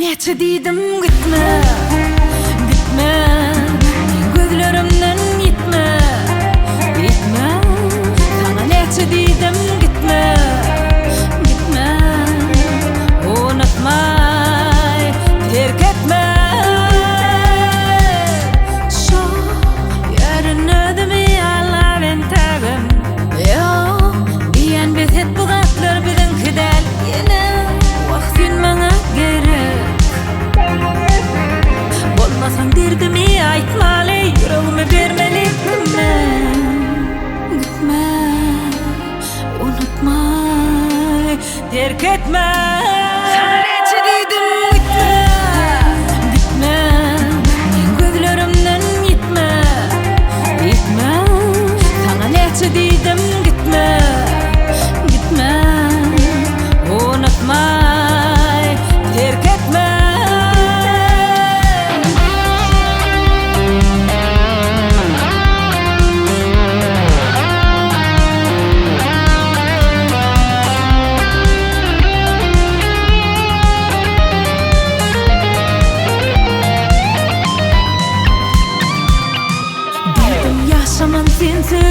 Neçe diýdim gitme, gitme, gözlerimden gitme, gitme. Sana neçe diýdim gitme, gitme, unutmay, terk etme. Şo ýerine ýala ben tagım, yo, diýen bezet bu gatlar bizinkidel ýene wagtyn maňa gerek. Bolmasaň derdimi aýtmaly, ýüregime bermeli gitme, gitme, unutmay, terk etme. Sana neçe diýdim gitme, gitme, men gözlerimden gitme, gitme. Sana neçe diýdim gitme, gitme, unutmay, terk etme. Yaşaman sensi,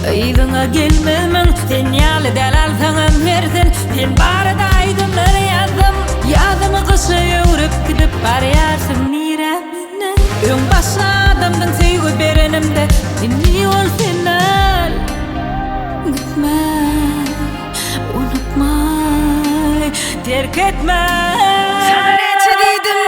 ýylyňa gelmemen, sen ýaly delal saňam bersin. Sen barada aýdymlar ýazdym, ýazymy gysy ýöwrep gidip barýarsyň niremine. Öň başa adamdyň söýgü berenimde, dinli ol senal. Gitme, unutmay, terk etme. Sana neçe diýdim